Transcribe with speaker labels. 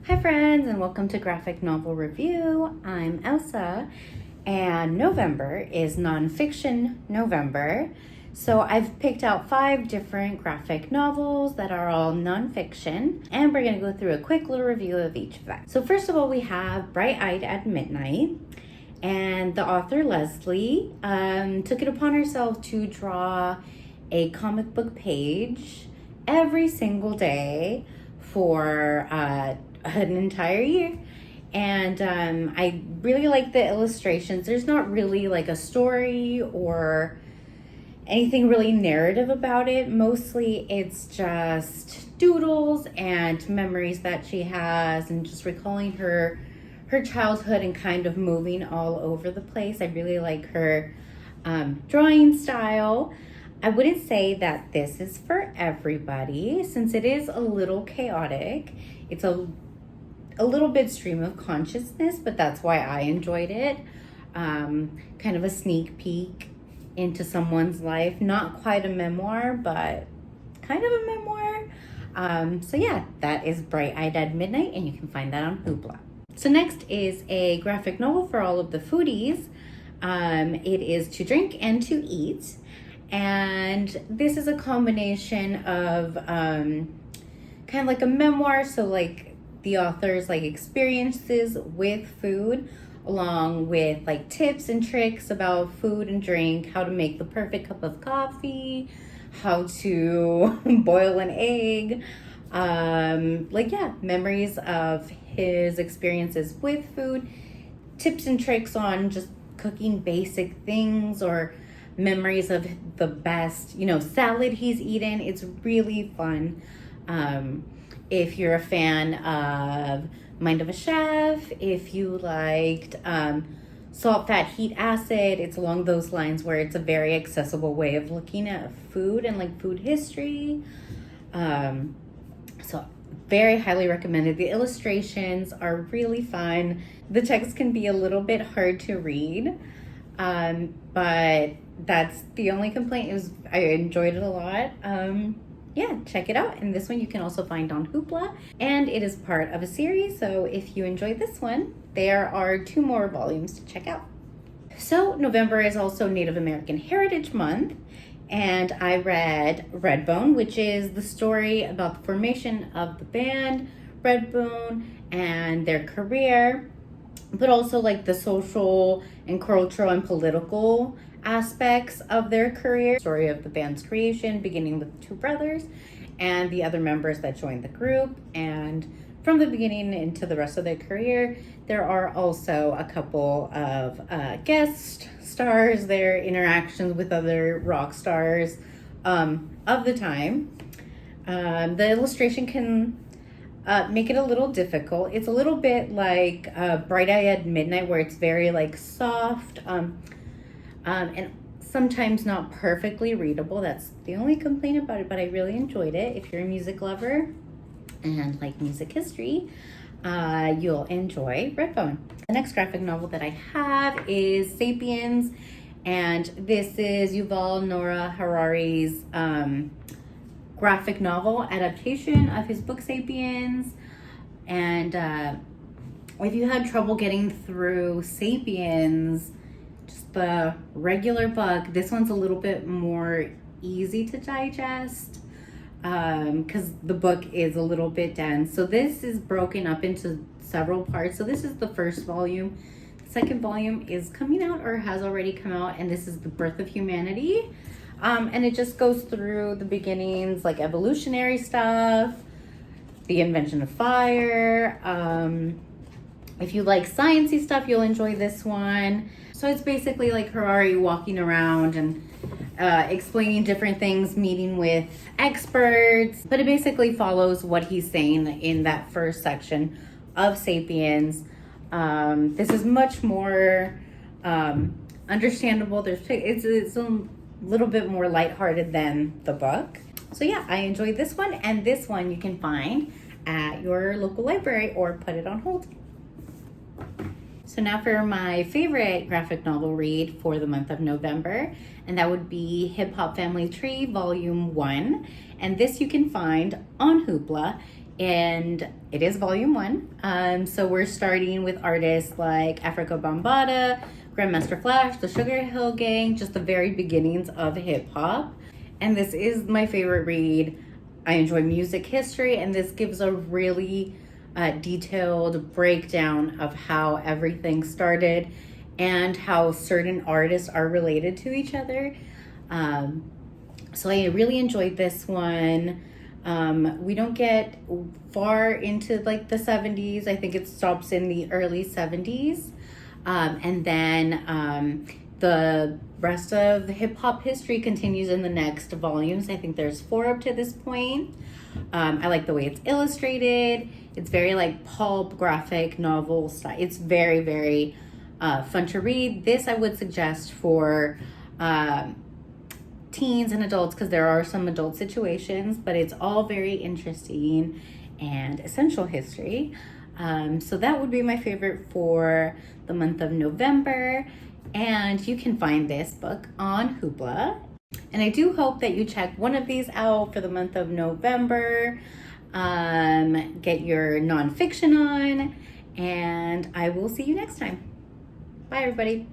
Speaker 1: Hi friends, and welcome to Graphic Novel Review. I'm Elsa, and November is nonfiction November. So I've picked out 5 different graphic novels that are all nonfiction, and we're going to go through a quick little review of each of them. So first of all, we have Bright-Eyed at Midnight, and the author Leslie took it upon herself to draw a comic book page every single day for an entire year. And I really like the illustrations. There's not really like a story or anything really narrative about it. Mostly it's just doodles and memories that she has and just recalling her childhood and kind of moving all over the place. I really like her drawing style. I wouldn't say that this is for everybody since it is a little chaotic. It's a little bit stream of consciousness, but that's why I enjoyed it. Kind of a sneak peek into someone's life. Not quite a memoir, but kind of a memoir. So yeah, that is Bright-Eyed at Midnight, and you can find that on Hoopla. So next is a graphic novel for all of the foodies. It is To Drink and to Eat. And this is a combination of kind of like a memoir, so like the author's like experiences with food, along with like tips and tricks about food and drink, how to make the perfect cup of coffee, how to boil an egg, memories of his experiences with food, tips and tricks on just cooking basic things, or memories of the best, salad he's eaten. It's really fun. If you're a fan of Mind of a Chef, if you liked Salt, Fat, Heat, Acid, it's along those lines where it's a very accessible way of looking at food and like food history. So very highly recommended. The illustrations are really fun. The text can be a little bit hard to read, but that's the only complaint. I enjoyed it a lot. Yeah, check it out. And this one you can also find on Hoopla, and it is part of a series. So if you enjoyed this one, there are 2 more volumes to check out. So November is also Native American Heritage Month, and I read Redbone, which is the story about the formation of the band Redbone and their career, but also like the social and cultural and political aspects of their career. Story of the band's creation, beginning with 2 brothers and the other members that joined the group, and from the beginning into the rest of their career. There are also a couple of guest stars, their interactions with other rock stars of the time. The illustration can make it a little difficult. It's a little bit like Bright-Eyed at Midnight, where it's very like soft, and sometimes not perfectly readable. That's the only complaint about it, but I really enjoyed it. If you're a music lover and like music history, you'll enjoy Redbone. The next graphic novel that I have is Sapiens, and this is Yuval Noah Harari's graphic novel adaptation of his book Sapiens. And if you had trouble getting through Sapiens, just the regular book, this one's a little bit more easy to digest because the book is a little bit dense. So this is broken up into several parts. So this is the first volume. The second volume is coming out or has already come out, and this is The Birth of Humanity. And it just goes through the beginnings, like evolutionary stuff, the invention of fire. If you like sciencey stuff, you'll enjoy this one. So it's basically like Harari walking around and explaining different things, meeting with experts. But it basically follows what he's saying in that first section of Sapiens. This is much more understandable. It's a little bit more lighthearted than the book. So yeah, I enjoyed this one, and this one you can find at your local library or put it on hold. So now for my favorite graphic novel read for the month of November, and that would be Hip Hop Family Tree Volume 1. And this you can find on Hoopla. and it is volume 1. So we're starting with artists like Africa Bambaataa, Grandmaster Flash, the Sugar Hill Gang, just the very beginnings of hip hop. And this is my favorite read. I enjoy music history, and this gives a really detailed breakdown of how everything started and how certain artists are related to each other. So I really enjoyed this one. We don't get far into like the 70s. I think it stops in the early 70s. And then the rest of the hip hop history continues in the next volumes. I think there's 4 up to this point. I like the way it's illustrated. It's very like pulp graphic novel style. It's very, very fun to read. This I would suggest for teens and adults, because there are some adult situations, but it's all very interesting and essential history. So that would be my favorite for the month of November. And you can find this book on Hoopla. And I do hope that you check one of these out for the month of November. Get your nonfiction on, and I will see you next time. Bye, everybody.